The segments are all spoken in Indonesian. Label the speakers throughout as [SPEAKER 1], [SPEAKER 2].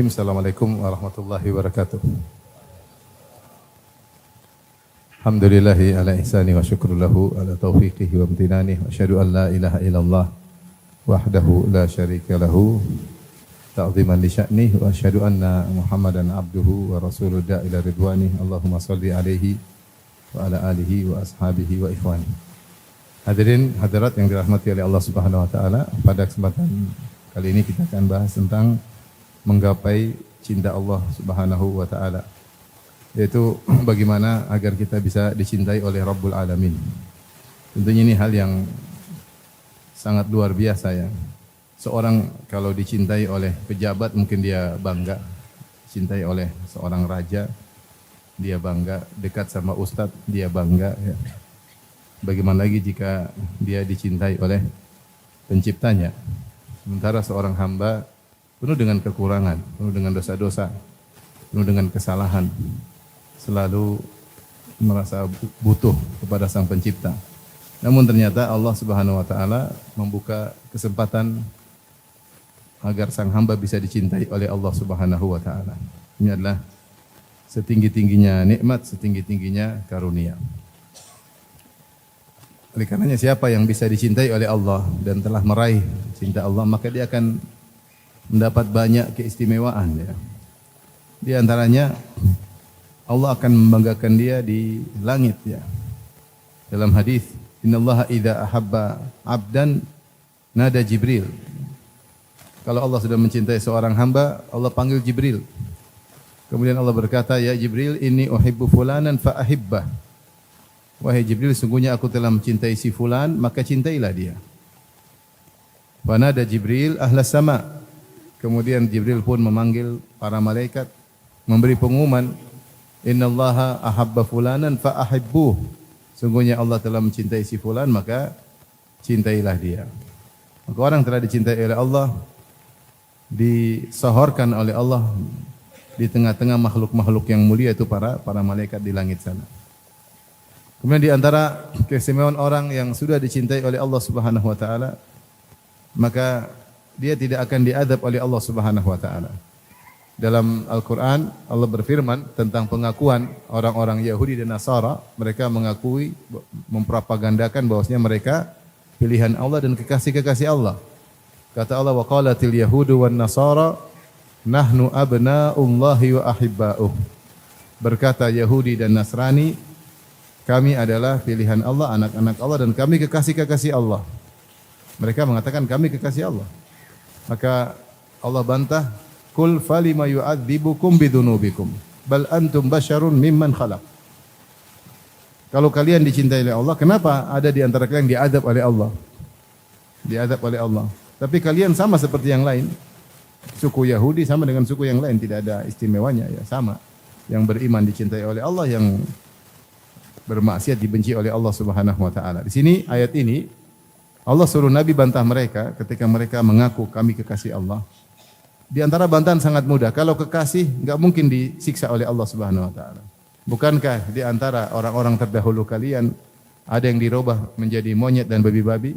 [SPEAKER 1] Assalamualaikum warahmatullahi wabarakatuh. Alhamdulillahi ala ihsani wa syukru lahu ala taufiqihi wa amtinani wa asyhadu an la ilaha illallah wahdahu la syarika lahu ta'ziman li sya'nih wa asyhadu anna Muhammadan abduhu wa rasuluhu ila ridwani. Allahumma shalli alaihi wa ala alihi wa ashabihi wa ikhwani. Hadirin hadirat yang dirahmati oleh Allah Subhanahu wa taala, pada kesempatan kali ini kita akan bahas tentang menggapai cinta Allah Subhanahu wa taala, yaitu bagaimana agar kita bisa dicintai oleh Rabbul Alamin. Tentunya ini hal yang sangat luar biasa ya. Seorang kalau dicintai oleh pejabat mungkin dia bangga, dicintai oleh seorang raja dia bangga, dekat sama ustadz dia bangga ya. Bagaimana lagi jika dia dicintai oleh penciptanya? Sementara seorang hamba penuh dengan kekurangan, penuh dengan dosa-dosa, penuh dengan kesalahan, selalu merasa butuh kepada Sang Pencipta. Namun ternyata Allah Subhanahu wa taala membuka kesempatan agar sang hamba bisa dicintai oleh Allah Subhanahu wa taala. Ini adalah setinggi-tingginya nikmat, setinggi-tingginya karunia. Oleh karenanya siapa yang bisa dicintai oleh Allah dan telah meraih cinta Allah, maka dia akan mendapat banyak keistimewaan ya. Di antaranya Allah akan membanggakan dia di langit ya. Dalam hadis, innallaha idza ahabba 'abdan nada Jibril. Kalau Allah sudah mencintai seorang hamba, Allah panggil Jibril. Kemudian Allah berkata, ya Jibril, inni uhibbu fulanan fa ahibbah. Wahai Jibril, sungguhnya aku telah mencintai si fulan, maka cintailah dia. Wa nada Jibril ahlas sama. Kemudian Jibril pun memanggil para malaikat, memberi pengumuman, innallaha ahabba fulanan fa ahibbuh. Sungguhnya Allah telah mencintai si fulan, maka cintailah dia. Maka orang telah dicintai oleh Allah, disohorkan oleh Allah di tengah-tengah makhluk-makhluk yang mulia, itu para malaikat di langit sana. Kemudian di antara keistimewaan orang yang sudah dicintai oleh Allah Subhanahu wa taala, maka dia tidak akan diadab oleh Allah Subhanahu wa taala. Dalam Al-Qur'an Allah berfirman tentang pengakuan orang-orang Yahudi dan Nasara, mereka mengakui, mempropagandakan bahwasanya mereka pilihan Allah dan kekasih-kekasih Allah. Kata Allah, wa qalatil yahudu wan nasara nahnu abna'ullahi wa ahibba'uh. Berkata Yahudi dan Nasrani, kami adalah pilihan Allah, anak-anak Allah, dan kami kekasih-kekasih Allah. Mereka mengatakan kami kekasih Allah. Maka Allah bantah, kul falima yu'adzibukum bidunubikum bal antum basyarun mimman khalaq. Kalau kalian dicintai oleh Allah, kenapa ada di antara kalian diadab oleh Allah? Diadab oleh Allah. Tapi kalian sama seperti yang lain. Suku Yahudi sama dengan suku yang lain, tidak ada istimewanya ya, sama. Yang beriman dicintai oleh Allah, yang bermaksiat dibenci oleh Allah Subhanahu wa taala. Di sini ayat ini Allah suruh Nabi bantah mereka ketika mereka mengaku kami kekasih Allah. Di antara bantahan sangat mudah. Kalau kekasih enggak mungkin disiksa oleh Allah Subhanahu wa taala. Bukankah di antara orang-orang terdahulu kalian ada yang dirubah menjadi monyet dan babi-babi?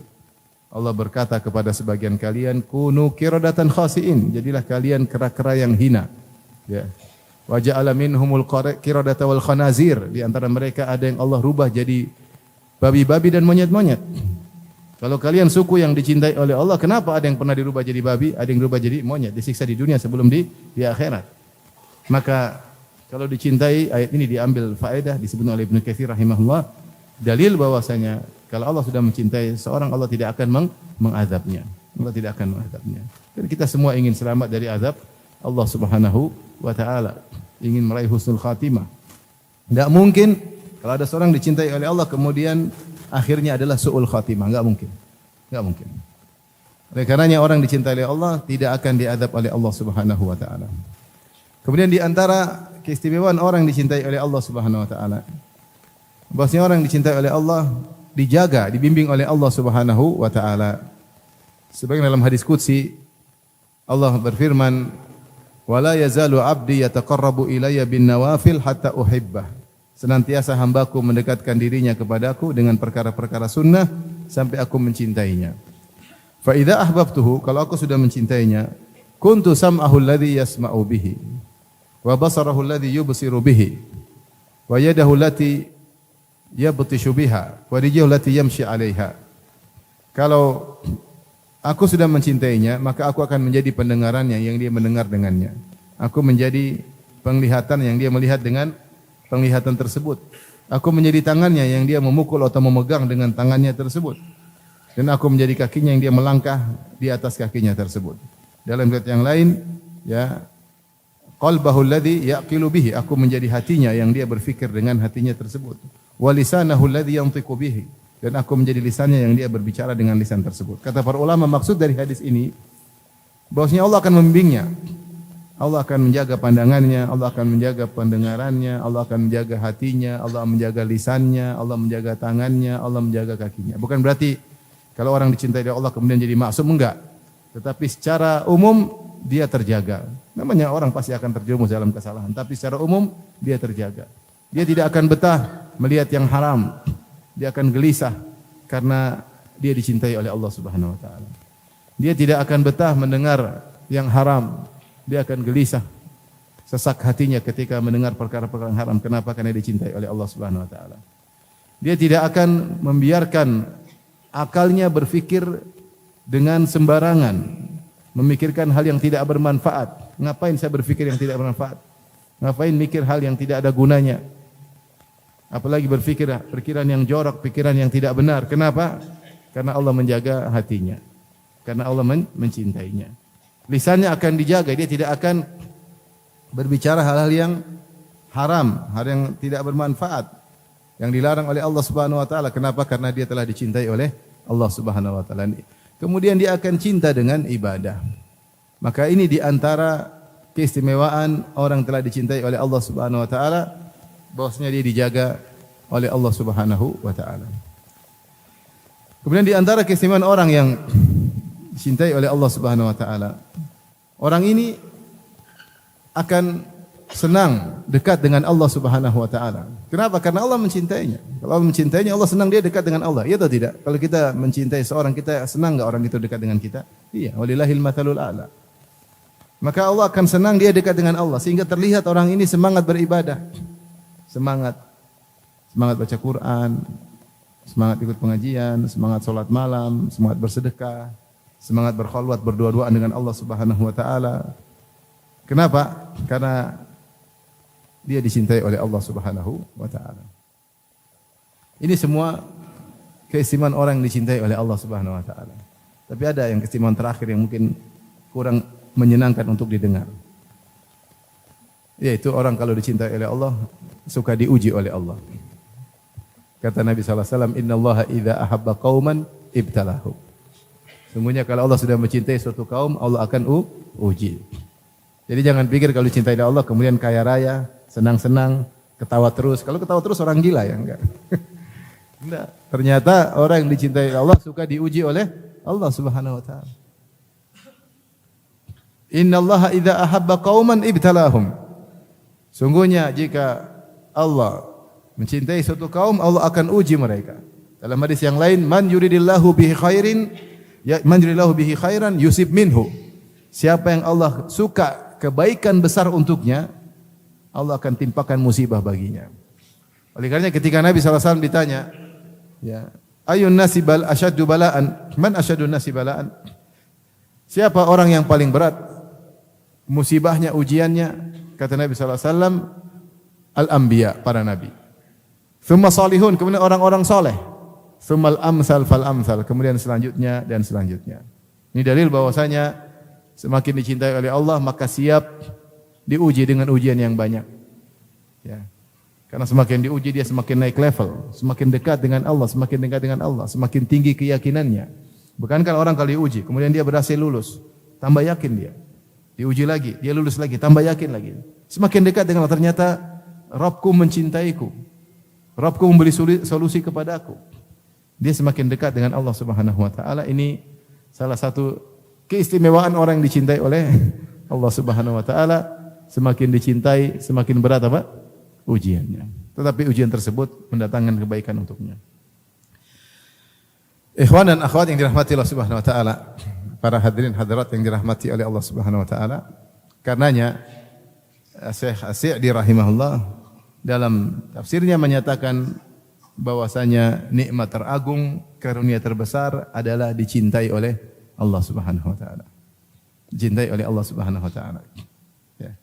[SPEAKER 1] Allah berkata kepada sebagian kalian, kunu qiradatan khasiin, jadilah kalian kera-kera yang hina. Ya. Wa ja'ala minhumul qiradata wal khanazir. Di antara mereka ada yang Allah rubah jadi babi-babi dan monyet-monyet. Kalau kalian suku yang dicintai oleh Allah, kenapa ada yang pernah dirubah jadi babi, ada yang dirubah jadi monyet, disiksa di dunia sebelum di akhirat? Maka kalau dicintai, ayat ini diambil faedah, disebut oleh Ibnu Katsir rahimahullah, dalil bahwasanya kalau Allah sudah mencintai seorang, Allah tidak akan mengadabnya. Allah tidak akan mengadabnya. Dan kita semua ingin selamat dari azab Allah Subhanahu wa taala, ingin meraih husnul khatimah. Tidak mungkin kalau ada seorang dicintai oleh Allah kemudian akhirnya adalah su'ul khatimah, enggak mungkin. Enggak mungkin. Oleh karenanya orang dicintai oleh Allah tidak akan diadab oleh Allah Subhanahu wa taala. Kemudian di antara keistimewaan orang dicintai oleh Allah Subhanahu wa taala, bahwasanya orang dicintai oleh Allah dijaga, dibimbing oleh Allah Subhanahu wa taala. Sebagaimana dalam hadis qudsi Allah berfirman, "Wala yazalu 'abdi yataqarrabu ilayya bin nawafil hatta uhibbah." Senantiasa hambaku mendekatkan dirinya kepadaku dengan perkara-perkara sunnah sampai aku mencintainya. Fa idza ahbabtuhu, kalau aku sudah mencintainya, kuntu sam'ahu alladhi yasma'u bihi wa basarahu alladhi yubsiru bihi wa yadahu allati yabtishu biha wa rijluhu allati yamshi 'alaiha. Kalau aku sudah mencintainya, maka aku akan menjadi pendengarannya yang dia mendengar dengannya. Aku menjadi penglihatan yang dia melihat dengan penglihatan tersebut. Aku menjadi tangannya yang dia memukul atau memegang dengan tangannya tersebut. Dan aku menjadi kakinya yang dia melangkah di atas kakinya tersebut. Dalam riwayat yang lain, ya, qalbahu alladhi yaqilu bihi, aku menjadi hatinya yang dia berfikir dengan hatinya tersebut. Wa lisanahu alladhi yantiqu bihi, dan aku menjadi lisannya yang dia berbicara dengan lisan tersebut. Kata para ulama, maksud dari hadis ini bahwasanya Allah akan membimbingnya. Allah akan menjaga pandangannya, Allah akan menjaga pendengarannya, Allah akan menjaga hatinya, Allah menjaga lisannya, Allah menjaga tangannya, Allah menjaga kakinya. Bukan berarti kalau orang dicintai oleh Allah kemudian jadi maksum, enggak. Tetapi secara umum dia terjaga. Namanya orang pasti akan terjerumus dalam kesalahan, tapi secara umum dia terjaga. Dia tidak akan betah melihat yang haram. Dia akan gelisah karena dia dicintai oleh Allah Subhanahu wa taala. Dia tidak akan betah mendengar yang haram. Dia akan gelisah, sesak hatinya ketika mendengar perkara-perkara haram. Kenapa? Karena dia dicintai oleh Allah Subhanahu wa taala. Dia tidak akan membiarkan akalnya berfikir dengan sembarangan, memikirkan hal yang tidak bermanfaat. Ngapain saya berfikir yang tidak bermanfaat? Ngapain mikir hal yang tidak ada gunanya? Apalagi berfikir pikiran yang jorok, pikiran yang tidak benar. Kenapa? Karena Allah menjaga hatinya. Karena Allah mencintainya. Lisannya akan dijaga, dia tidak akan berbicara hal-hal yang haram, hal yang tidak bermanfaat, yang dilarang oleh Allah Subhanahu wa taala. Kenapa? Karena dia telah dicintai oleh Allah Subhanahu wa taala. Kemudian dia akan cinta dengan ibadah. Maka ini di antara keistimewaan orang telah dicintai oleh Allah Subhanahu wa taala, bahwasanya dia dijaga oleh Allah Subhanahu wa taala. Kemudian di antara keistimewaan orang yang dicintai oleh Allah Subhanahu wa taala, orang ini akan senang dekat dengan Allah Subhanahu wa taala. Kenapa? Karena Allah mencintainya. Kalau Allah mencintainya, Allah senang dia dekat dengan Allah. Iya atau tidak? Kalau kita mencintai seorang, kita senang enggak orang itu dekat dengan kita? Iya, walillahil matsalul a'la. Maka Allah akan senang dia dekat dengan Allah sehingga terlihat orang ini semangat beribadah. Semangat baca Quran, semangat ikut pengajian, semangat salat malam, semangat bersedekah, semangat berkhalwat, berdua-duaan dengan Allah Subhanahu wa taala. Kenapa? Karena dia dicintai oleh Allah Subhanahu wa taala. Ini semua keistimewaan orang yang dicintai oleh Allah Subhanahu wa taala. Tapi ada yang keistimewaan terakhir yang mungkin kurang menyenangkan untuk didengar. Yaitu orang kalau dicintai oleh Allah suka diuji oleh Allah. Kata Nabi sallallahu alaihi wasallam, "Innallaha idza ahabba qauman ibtalahum." Sungguhnya kalau Allah sudah mencintai suatu kaum, Allah akan uji. Jadi jangan pikir kalau dicintai oleh Allah kemudian kaya raya, senang-senang, ketawa terus. Kalau ketawa terus orang gila ya, enggak. Enggak. Ternyata orang yang dicintai oleh Allah suka diuji oleh Allah Subhanahu wa taala. Innallaha idza ahabba qauman ibtalahum. Sungguhnya jika Allah mencintai suatu kaum, Allah akan uji mereka. Dalam hadis yang lain, man yuridillahu bihi khairan yusib minhu. Siapa yang Allah suka kebaikan besar untuknya, Allah akan timpakan musibah baginya. Oleh karenanya ketika Nabi SAW ditanya, ya, ayun nasi asyaddu bala'an, man asyaddu nasi bala'an? Siapa orang yang paling berat musibahnya, ujiannya? Kata Nabi SAW, al-anbiya, para nabi. Thumma salihun, kemudian orang-orang soleh. Thummal amsal fal amsal, kemudian selanjutnya dan selanjutnya. Ini dalil bahwasanya semakin dicintai oleh Allah maka siap diuji dengan ujian yang banyak. Ya. Karena semakin diuji dia semakin naik level, semakin dekat dengan Allah, semakin dekat dengan Allah, semakin tinggi keyakinannya. Bukankah orang kalau diuji kemudian dia berhasil lulus, tambah yakin dia. Diuji lagi, dia lulus lagi, tambah yakin lagi. Semakin dekat dengan Allah, ternyata Rabbku mencintaiku. Rabbku memberi solusi kepadaku. Dia semakin dekat dengan Allah Subhanahu wa taala. Ini salah satu keistimewaan orang yang dicintai oleh Allah Subhanahu wa taala. Semakin dicintai, semakin berat apa? Ujiannya. Tetapi ujian tersebut mendatangkan kebaikan untuknya. Ikhwan dan akhwat yang dirahmati Allah Subhanahu wa taala. para hadirin hadirat yang dirahmati oleh Allah Subhanahu wa taala. Karenanya Syekh As-Sa'di rahimahullah dalam tafsirnya menyatakan bahwasanya nikmat teragung, karunia terbesar adalah dicintai oleh Allah Subhanahu wa taala. Dicintai oleh Allah Subhanahu wa taala. Ya.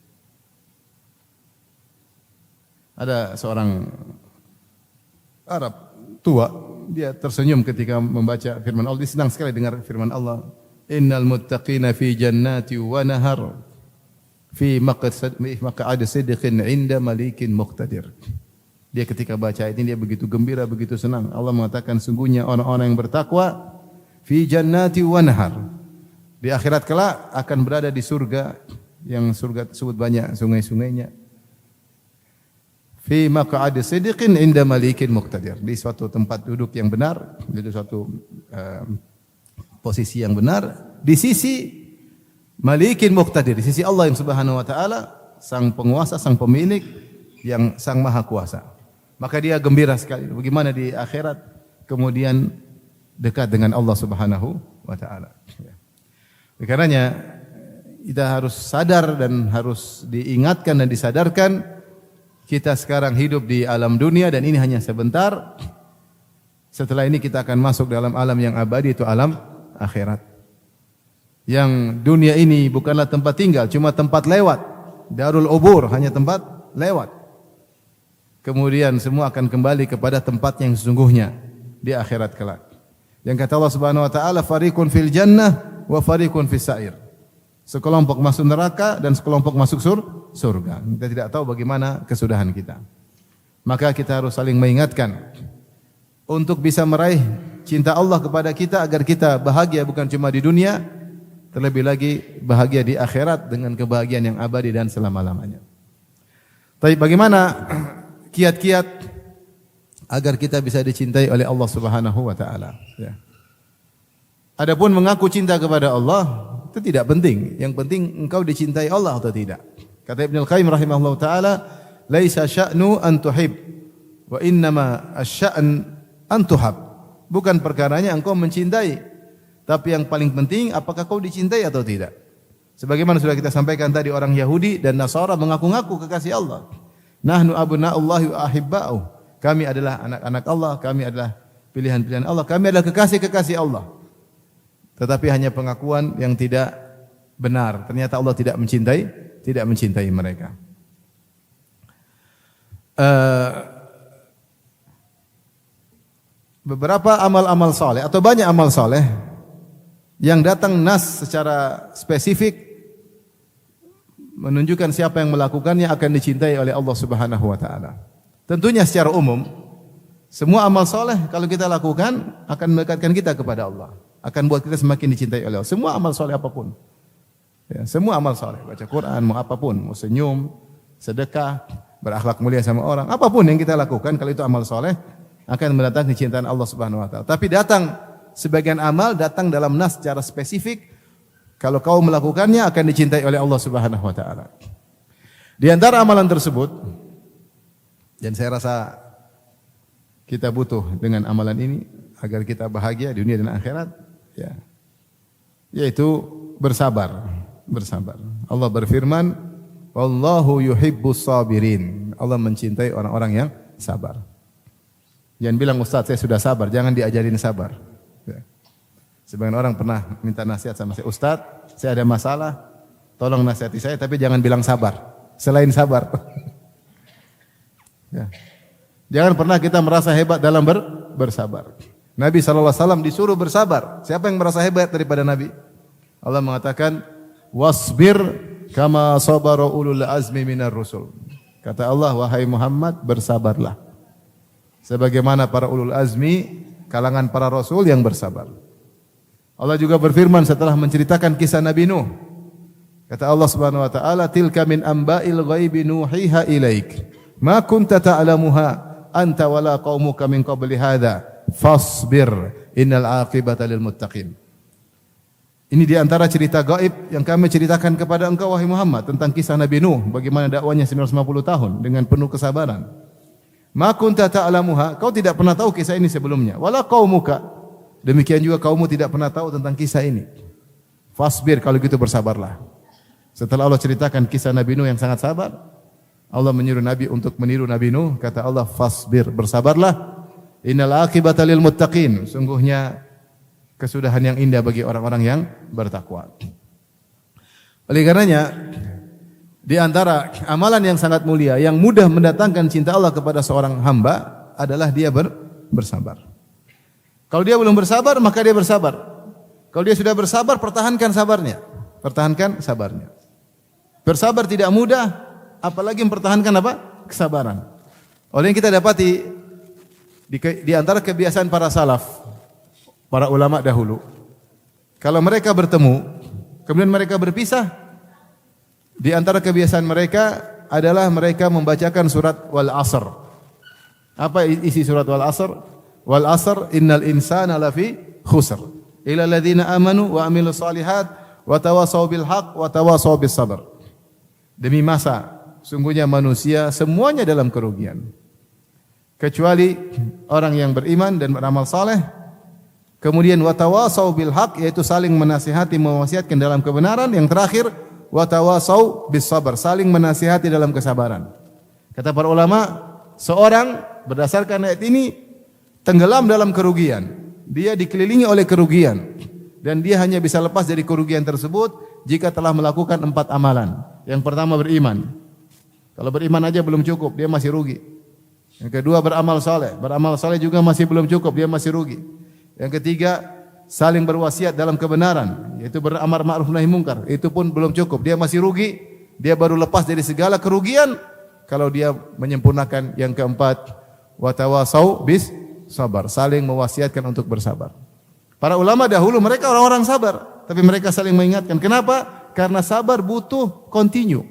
[SPEAKER 1] Ada seorang Arab tua, dia tersenyum ketika membaca firman Allah. Dia senang sekali dengar firman Allah. Innal muttaqina fi jannati wa nahar fi maq'adi sidqin 'inda malikin muqtadir. Dia ketika baca ini dia begitu gembira, begitu senang. Allah mengatakan sungguhnya orang-orang yang bertakwa fi jannati wa nahar. Di akhirat kelak akan berada di surga yang surga tersebut banyak sungai-sungainya. Fi maq'adi sidqin 'inda malikin muqtadir. Di suatu tempat duduk yang benar, di suatu posisi yang benar di sisi Malikin Muqtadir, di sisi Allah yang Subhanahu wa taala, sang penguasa, sang pemilik yang sang maha kuasa. Maka dia gembira sekali bagaimana di akhirat kemudian dekat dengan Allah Subhanahu wa taala. Karenanya kita harus sadar dan harus diingatkan dan disadarkan kita sekarang hidup di alam dunia dan ini hanya sebentar. Setelah ini kita akan masuk dalam alam yang abadi, itu alam akhirat. Yang dunia ini bukanlah tempat tinggal, cuma tempat lewat. Darul Ubur, hanya tempat lewat. Kemudian semua akan kembali kepada tempat yang sesungguhnya di akhirat kelak. Yang kata Allah Subhanahu wa taala, fariqun fil jannah wa fariqun fis sa'ir. Sekelompok masuk neraka dan sekelompok masuk surga. Kita tidak tahu bagaimana kesudahan kita. Maka kita harus saling mengingatkan untuk bisa meraih cinta Allah kepada kita agar kita bahagia bukan cuma di dunia, terlebih lagi bahagia di akhirat dengan kebahagiaan yang abadi dan selama-lamanya. Tapi bagaimana kiat-kiat agar kita bisa dicintai oleh Allah Subhanahu wa taala, ya. Adapun mengaku cinta kepada Allah itu tidak penting. Yang penting engkau dicintai Allah atau tidak. Kata Ibnu Al-Qayyim rahimahullahu taala, "Laisa sya'nu an tuhib, wa innama asy-sya'n an tuhab." Bukan perkaranya engkau mencintai, tapi yang paling penting apakah kau dicintai atau tidak. Sebagaimana sudah kita sampaikan tadi, orang Yahudi dan Nasara mengaku-ngaku kekasih Allah. Nahnu abna'ullahi wa ahibba'uh. Kami adalah anak-anak Allah, kami adalah pilihan-pilihan Allah, kami adalah kekasih-kekasih Allah. Tetapi hanya pengakuan yang tidak benar. Ternyata Allah tidak mencintai mereka. Beberapa amal-amal saleh atau banyak amal saleh yang datang nas secara spesifik menunjukkan siapa yang melakukannya akan dicintai oleh Allah Subhanahu wa taala. Tentunya secara umum semua amal saleh kalau kita lakukan akan mendekatkan kita kepada Allah, akan buat kita semakin dicintai oleh Allah. Semua amal saleh apapun. Ya, semua amal saleh, baca Quran, mau apapun, mau senyum, sedekah, berakhlak mulia sama orang, apapun yang kita lakukan kalau itu amal saleh akan mendatangkan kecintaan Allah Subhanahu wa taala. Tapi sebagian amal datang dalam nas secara spesifik, kalau kau melakukannya akan dicintai oleh Allah Subhanahu wa taala. Di antara amalan tersebut, dan saya rasa kita butuh dengan amalan ini agar kita bahagia di dunia dan akhirat, ya, yaitu bersabar. Allah berfirman, "Wallahu yuhibbus sabirin." Allah mencintai orang-orang yang sabar. Jangan bilang, "Ustaz, saya sudah sabar." Jangan diajarin sabar. Ya. Sebagian orang pernah minta nasihat sama saya, "Ustaz, saya ada masalah, tolong nasihati saya, tapi jangan bilang sabar. Selain sabar." Ya. Jangan pernah kita merasa hebat dalam bersabar. Nabi SAW disuruh bersabar. Siapa yang merasa hebat daripada Nabi? Allah mengatakan, "Wasbir kama sabara ulul azmi minar rusul." Kata Allah, "Wahai Muhammad, bersabarlah sebagaimana para ulul azmi kalangan para rasul yang bersabar." Allah juga berfirman setelah menceritakan kisah Nabi Nuh. Kata Allah Subhanahu wa taala, "Tilka min amba'il ghaibi nuhiha ilaik, ma kunta ta'lamuha anta wala qaumuka min qabli hadza, fasbir innal aqibata lil muttaqin." Ini di antara cerita gaib yang kami ceritakan kepada engkau wahai Muhammad tentang kisah Nabi Nuh, bagaimana dakwanya 950 tahun dengan penuh kesabaran. Ma kunta ta'lamuha, kau tidak pernah tahu kisah ini sebelumnya. Wala qaumuka, demikian juga kaummu tidak pernah tahu tentang kisah ini. Fasbir, kalau gitu bersabarlah. Setelah Allah ceritakan kisah Nabi Nuh yang sangat sabar, Allah menyuruh Nabi untuk meniru Nabi Nuh. Kata Allah, fasbir, bersabarlah. Innal aqibata lil muttaqin. Sungguhnya kesudahan yang indah bagi orang-orang yang bertakwa. Oleh karenanya, di antara amalan yang sangat mulia, yang mudah mendatangkan cinta Allah kepada seorang hamba adalah dia bersabar. Kalau dia belum bersabar, maka dia bersabar. Kalau dia sudah bersabar, pertahankan sabarnya. Pertahankan sabarnya. Bersabar tidak mudah, apalagi mempertahankan apa? Kesabaran. Oleh yang kita dapati di antara kebiasaan para salaf, para ulama dahulu, kalau mereka bertemu, kemudian mereka berpisah, di antara kebiasaan mereka adalah mereka membacakan surat Wal Asr. Apa isi surat Wal Asr? Wal Asr innal insana lafi khusr. Ila alladzina amanu wa amilus solihat wa tawasaw bil haq wa tawasaw bis sabr. Demi masa, sungguhnya manusia semuanya dalam kerugian. Kecuali orang yang beriman dan beramal saleh. Kemudian wa tawasaw bil haq, yaitu saling menasihati, mewasiatkan dalam kebenaran. Yang terakhir, wa tawasaw bis sabr, saling menasihati dalam kesabaran. Kata para ulama, seorang berdasarkan ayat ini tenggelam dalam kerugian. Dia dikelilingi oleh kerugian dan dia hanya bisa lepas dari kerugian tersebut jika telah melakukan 4 amalan. Yang pertama beriman. Kalau beriman aja belum cukup, dia masih rugi. Yang kedua beramal saleh. Beramal saleh juga masih belum cukup, dia masih rugi. Yang ketiga saling berwasiat dalam kebenaran, yaitu beramar ma'ruf nahi munkar. Itu pun belum cukup, dia masih rugi. Dia baru lepas dari segala kerugian kalau dia menyempurnakan yang keempat, wa tawasau bis sabar, saling mewasiatkan untuk bersabar. Para ulama dahulu mereka orang-orang sabar, tapi mereka saling mengingatkan. Kenapa? Karena sabar butuh continue.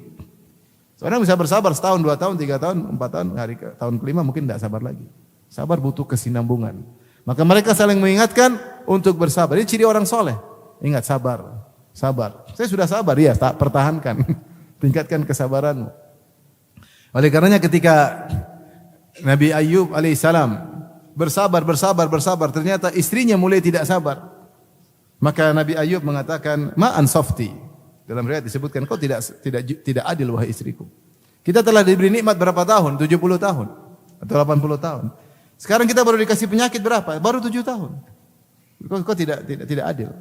[SPEAKER 1] Seorang bisa bersabar setahun, 2 tahun, 3 tahun, 4 tahun, tahun kelima mungkin tidak sabar lagi. Sabar butuh kesinambungan. Maka mereka saling mengingatkan untuk bersabar. Ini ciri orang soleh. Ingat, sabar, sabar. Saya sudah sabar, ya, tak pertahankan. Tingkatkan kesabaranmu. Oleh karenanya ketika Nabi Ayyub alaihissalam bersabar, ternyata istrinya mulai tidak sabar. Maka Nabi Ayyub mengatakan, "Ma'an softi." Dalam riwayat disebutkan, "Kau tidak adil wahai istriku. Kita telah diberi nikmat berapa tahun? 70 tahun atau 80 tahun. Sekarang kita baru dikasih penyakit berapa? Baru 7 tahun. Kau tidak adil."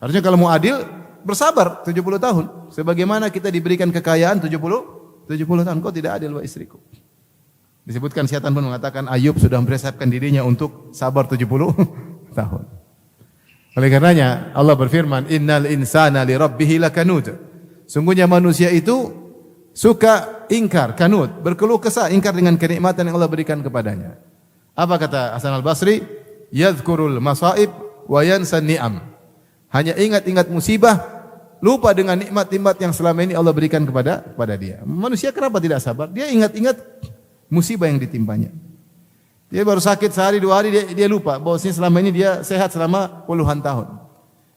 [SPEAKER 1] Artinya kalau mau adil, bersabar 70 tahun. Sebagaimana kita diberikan kekayaan 70 tahun, kau tidak adil wahai istriku. Disebutkan syaitan pun mengatakan Ayub sudah mempersiapkan dirinya untuk sabar 70 tahun. Oleh karenanya Allah berfirman, "Innal insana li rabbih lakanud." Sungguhnya manusia itu suka ingkar, kanut, berkeluh kesah, ingkar dengan kenikmatan yang Allah berikan kepadanya. Apa kata Hasan Al-Basri? Yadhkurul masaib wa yansan ni'am. Hanya ingat-ingat musibah, lupa dengan nikmat-nikmat yang selama ini Allah berikan kepada dia. Manusia kenapa tidak sabar? Dia ingat-ingat musibah yang ditimpanya. Dia baru sakit sehari 2 hari dia lupa bahwasanya selama ini dia sehat selama puluhan tahun.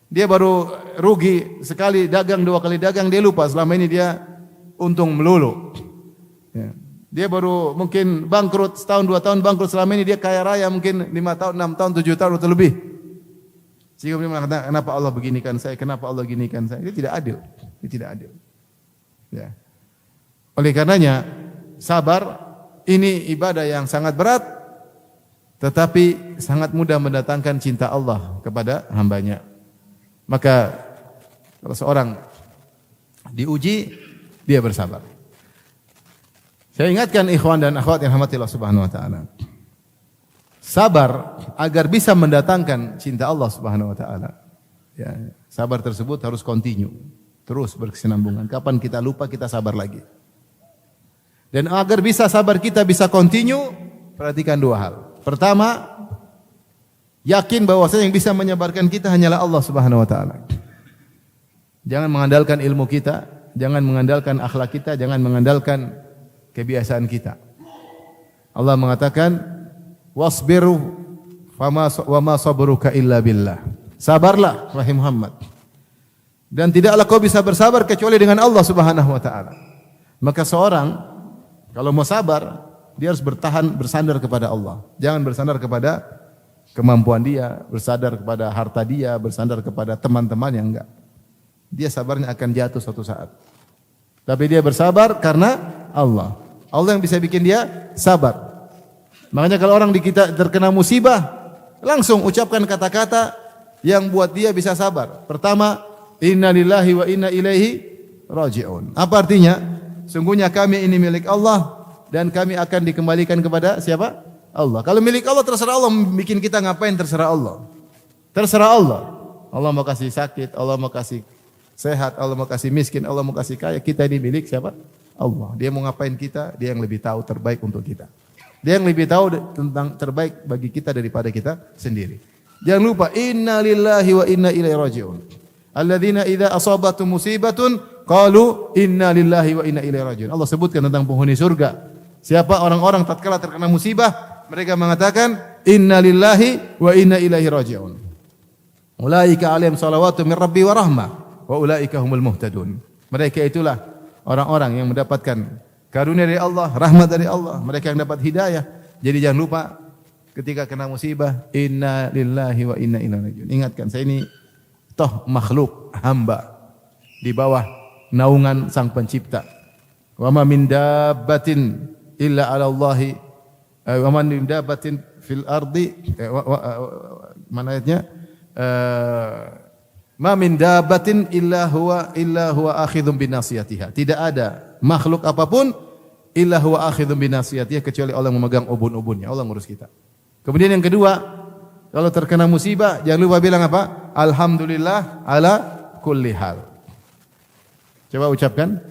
[SPEAKER 1] Dia baru rugi sekali dagang, 2 kali dagang, dia lupa selama ini dia untung melulu. Ya. Dia baru mungkin bangkrut setahun 2 tahun bangkrut, selama ini dia kaya raya mungkin 5 tahun, 6 tahun, 7 tahun atau lebih. Sehingga dia mengatakan, kenapa Allah beginikan saya, kenapa Allah ginikan saya. Ini tidak adil. Ini tidak adil. Ya. Oleh karenanya sabar ini ibadah yang sangat berat, tetapi sangat mudah mendatangkan cinta Allah kepada hambanya. Maka kalau seorang diuji, dia bersabar. Saya ingatkan ikhwan dan akhwat yang rahmati Allah Subhanahu wa taala. Sabar agar bisa mendatangkan cinta Allah Subhanahu wa taala. Ya, sabar tersebut harus continue, terus berkesinambungan. Kapan kita lupa, kita sabar lagi. Dan agar bisa sabar kita bisa continue, perhatikan 2 hal. Pertama, yakin bahwasanya yang bisa menyabarkan kita hanyalah Allah Subhanahu wa taala. Jangan mengandalkan ilmu kita, jangan mengandalkan akhlak kita, jangan mengandalkan kebiasaan kita. Allah mengatakan, "Wasbiru wa ma sabruka illa billah." Sabarlah wahai Muhammad. Dan tidaklah kau bisa bersabar kecuali dengan Allah Subhanahu wa taala. Maka seorang kalau mau sabar, dia harus bersandar kepada Allah. Jangan bersandar kepada kemampuan dia, bersandar kepada harta dia, bersandar kepada teman-teman yang enggak. dia sabarnya akan jatuh suatu saat. Tapi dia bersabar karena Allah. Allah yang bisa bikin dia sabar. Makanya kalau orang di kita terkena musibah, langsung ucapkan kata-kata yang buat dia bisa sabar. Pertama, inna lillahi wa inna ilaihi raji'un. Apa artinya? Sungguhnya kami ini milik Allah dan kami akan dikembalikan kepada siapa? Allah. Kalau milik Allah terserah Allah, bikin kita ngapain terserah Allah. Terserah Allah. Allah mau kasih sakit, Allah mau kasih sehat, Allah mau kasih miskin, Allah mau kasih kaya. Kita ini milik siapa? Allah. Dia mau ngapain kita, dia yang lebih tahu terbaik untuk kita. Dia yang lebih tahu tentang terbaik bagi kita daripada kita sendiri. Jangan lupa, inna lillahi wa inna ilaihi raji'un. Alladzina idza asabatum musibatun qalu inna lillahi wa inna ilaihi raji'un. Allah sebutkan tentang penghuni surga. Siapa orang-orang tatkala terkena musibah, mereka mengatakan inna lillahi wa inna ilaihi raji'un. Ulaika alaihim salawatu min rabbi wa rahmah wa ulaika humul muhtadun. Mereka itulah orang-orang yang mendapatkan karunia dari Allah, rahmat dari Allah, mereka yang dapat hidayah. Jadi jangan lupa ketika kena musibah, inna lillahi wa inna ilaihi raji'un. Ingatkan, saya ini toh makhluk hamba di bawah naungan Sang Pencipta. Wa ma min dabbatin illa 'ala Allahi wa ma min dabbatin fil ardi mana ayatnya? Ma min dabbatin illa huwa akhidhum binasiyatiha. Tidak ada makhluk apapun illa huwa akhidhum binasiyatiha kecuali Allah memegang ubun-ubunnya. Allah ngurus kita. Kemudian yang kedua, kalau terkena musibah jangan lupa bilang apa? Alhamdulillah ala kulli hal. Coba ucapkan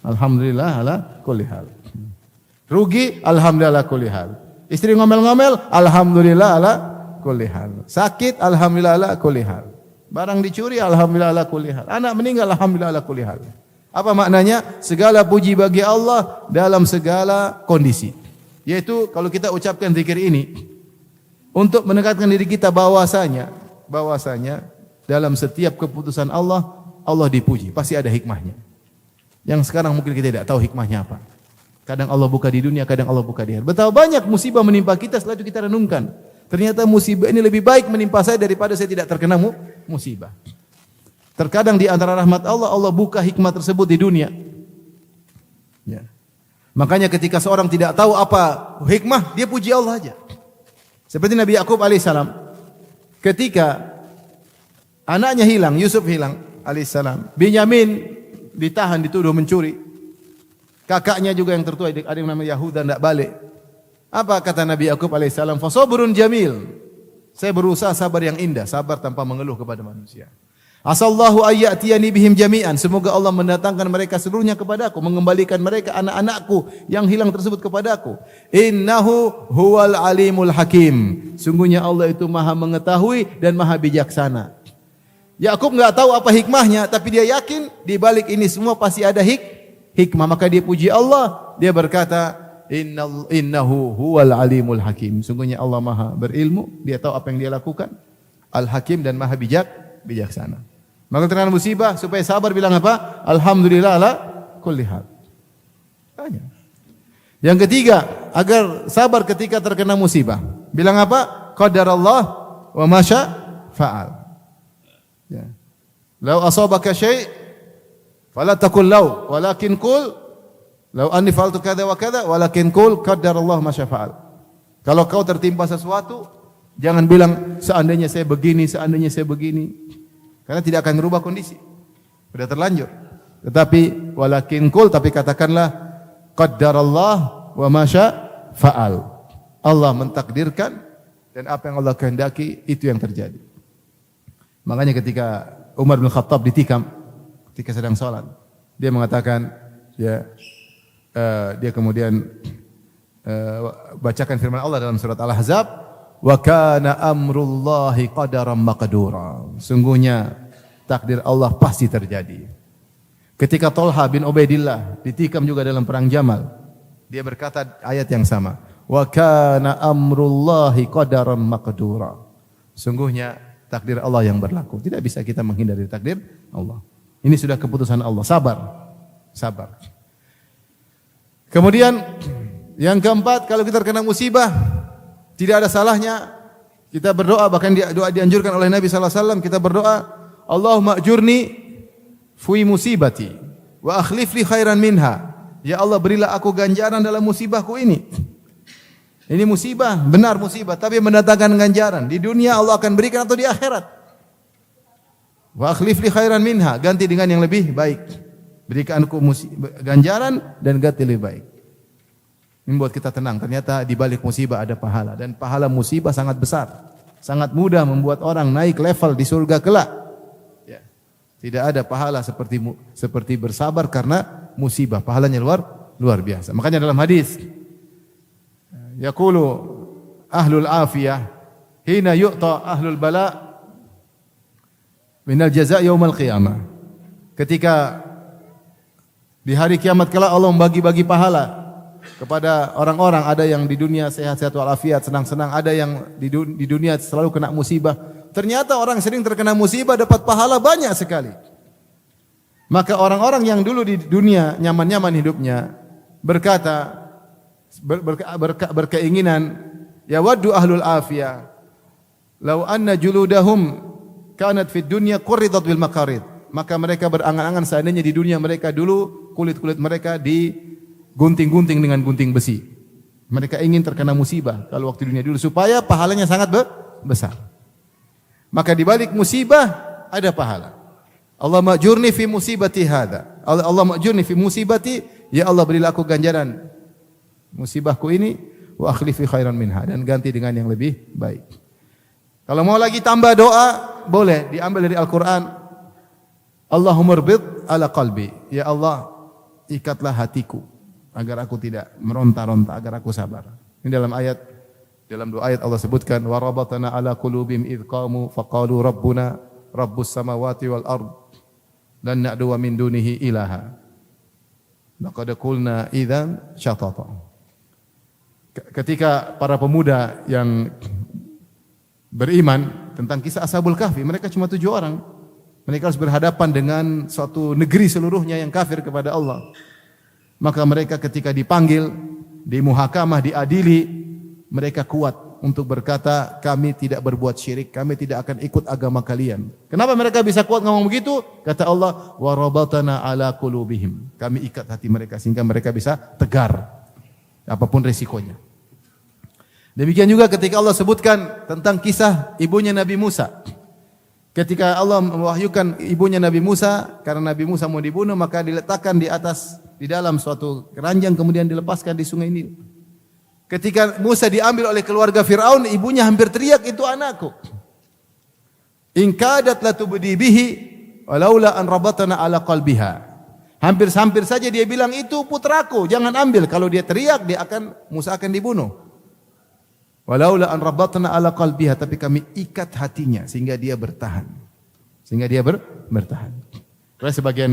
[SPEAKER 1] alhamdulillah ala kulli hal. Rugi alhamdulillah ala kulli hal. Istri ngomel-ngomel alhamdulillah ala kulli hal. Sakit alhamdulillah ala kulli hal. Barang dicuri alhamdulillah ala kulli hal. Anak meninggal alhamdulillah ala kulli hal. Apa maknanya? Segala puji bagi Allah dalam segala kondisi. Yaitu kalau kita ucapkan zikir ini untuk mendekatkan diri kita bahwasanya dalam setiap keputusan Allah, Allah dipuji, pasti ada hikmahnya. Yang sekarang mungkin kita tidak tahu hikmahnya apa. Kadang Allah buka di dunia, kadang Allah buka di akhirat. Betapa banyak musibah menimpa kita, setelah itu kita renungkan. Ternyata musibah ini lebih baik menimpa saya daripada saya tidak terkena musibah. Terkadang di antara rahmat Allah, Allah buka hikmah tersebut di dunia. Ya. Makanya ketika seorang tidak tahu apa hikmah, dia puji Allah aja. Seperti Nabi Yakub alaihissalam, ketika anaknya hilang, Yusuf hilang alaihissalam, Binyamin ditahan, dituduh mencuri. Kakaknya juga yang tertua, ada yang namanya Yahuda tidak balik. Apa kata Nabi Yakub alaihissalam? Fasabrun jamil. Saya berusaha sabar yang indah, sabar tanpa mengeluh kepada manusia. Asallahu ayyatiyani bihim jami'an. Semoga Allah mendatangkan mereka seluruhnya kepadaku, mengembalikan mereka anak-anakku yang hilang tersebut kepadaku. Innahu huwal alimul hakim. Sungguhnya Allah itu Maha mengetahui dan Maha bijaksana. Yakub enggak tahu apa hikmahnya, tapi dia yakin di balik ini semua pasti ada hikmah. Maka dia puji Allah, dia berkata, Innahu huwal alimul hakim. Sungguhnya Allah Maha berilmu, dia tahu apa yang dia lakukan. Al-Hakim dan Maha bijaksana. Maka terkena musibah supaya sabar bilang apa? Alhamdulillah ala kulli hal. Yang ketiga, agar sabar ketika terkena musibah. Bilang apa? Qadarallah wa ma syaa fa'al. Ya. Lau asabaka syai' fala taqul lau, walakin qul lau anni fa'altu kadza wa kadza walakin qul qadarallahu ma syaa fa'al. Kalau kau tertimpa sesuatu, jangan bilang seandainya saya begini, seandainya saya begini. Karena tidak akan merubah kondisi. Sudah terlanjur. Tetapi walakin qul, tapi katakanlah qadarallahu wa ma syaa fa'al. Allah mentakdirkan dan apa yang Allah kehendaki itu yang terjadi. Makanya ketika Umar bin Khattab ditikam ketika sedang salat, dia mengatakan dia kemudian bacakan firman Allah dalam surat Al-Ahzab, wa kana amrullahi qadaran maqdura. Sungguhnya takdir Allah pasti terjadi. Ketika Talha bin Ubaidillah ditikam juga dalam perang Jamal, dia berkata ayat yang sama, wa kana amrullahi qadaran maqdura. Sungguhnya takdir Allah yang berlaku. Tidak bisa kita menghindari takdir Allah. Ini sudah keputusan Allah. Sabar. Kemudian yang keempat, kalau kita terkena musibah, tidak ada salahnya kita berdoa. Bahkan doa dianjurkan oleh Nabi sallallahu alaihi wasallam, kita berdoa, Allahumma ajurni fi musibati wa akhlif li khairan minha. Ya Allah, berilah aku ganjaran dalam musibahku ini. Ini musibah, benar musibah, tapi mendatangkan ganjaran. Di dunia Allah akan berikan atau di akhirat. Wa akhlif li khairan minha, ganti dengan yang lebih baik. Berikan aku ganjaran dan ganti lebih baik. Ini membuat kita tenang. Ternyata di balik musibah ada pahala, dan pahala musibah sangat besar. Sangat mudah membuat orang naik level di surga kelak. Ya. Tidak ada pahala seperti bersabar karena musibah. Pahalanya luar biasa. Makanya dalam hadis yaqulu ahlul afiyah hina yu'ta ahlul bala minal jaza' yaumal qiyamah. Ketika di hari kiamat kelak Allah membagi-bagi pahala kepada orang-orang, ada yang di dunia sehat-sehat walafiat, senang-senang, ada yang di dunia selalu kena musibah. Ternyata orang sering terkena musibah dapat pahala banyak sekali. Maka orang-orang yang dulu di dunia nyaman-nyaman hidupnya berkata, berkeinginan, ya waddu ahlul afiyah law anna juludahum kanat fid dunya qurridat bil makarid. Maka mereka berangan-angan seandainya di dunia mereka dulu kulit-kulit mereka digunting-gunting dengan gunting besi. Mereka ingin terkena musibah kalau waktu dunia dulu supaya pahalanya sangat besar. Maka di balik musibah ada pahala. Allah ma'jurni fi musibati hadza. Allah ma'jurni fi musibati, ya Allah berilah aku ganjaran musibahku ini, wa akhlifi khairan minha, dan ganti dengan yang lebih baik. Kalau mau lagi tambah doa, boleh diambil dari Al-Qur'an. Allahumma rbit ala qalbi. Ya Allah, ikatlah hatiku agar aku tidak meronta-ronta, agar aku sabar. Ini dalam dua ayat Allah sebutkan, wa rabatana ala qulubihim idh qamu faqalu rabbuna rabbus samawati wal ard lan na'du min dunihi ilaha. Laqad qulna idzan syatata. Ketika para pemuda yang beriman tentang kisah Ashabul Kahfi, mereka cuma 7 orang. Mereka harus berhadapan dengan suatu negeri seluruhnya yang kafir kepada Allah. Maka mereka ketika dipanggil, dimuhakamah, diadili, mereka kuat untuk berkata, kami tidak berbuat syirik, kami tidak akan ikut agama kalian. Kenapa mereka bisa kuat ngomong begitu? Kata Allah, wa rabatana ala qulubihim. Kami ikat hati mereka sehingga mereka bisa tegar apapun resikonya. Demikian juga ketika Allah sebutkan tentang kisah ibunya Nabi Musa. Ketika Allah mewahyukan ibunya Nabi Musa, karena Nabi Musa mau dibunuh, maka diletakkan di dalam suatu keranjang, kemudian dilepaskan di sungai Nil. Ketika Musa diambil oleh keluarga Fir'aun, ibunya hampir teriak, itu anakku. In kadat latubdi bihi walaula an rabatana ala qalbiha. Hampir saja dia bilang, itu putraku, jangan ambil. Kalau dia teriak, Musa akan dibunuh. Walaula an rabatna ala qalbiha, tapi kami ikat hatinya sehingga dia bertahan. Bertahan. Karena sebagian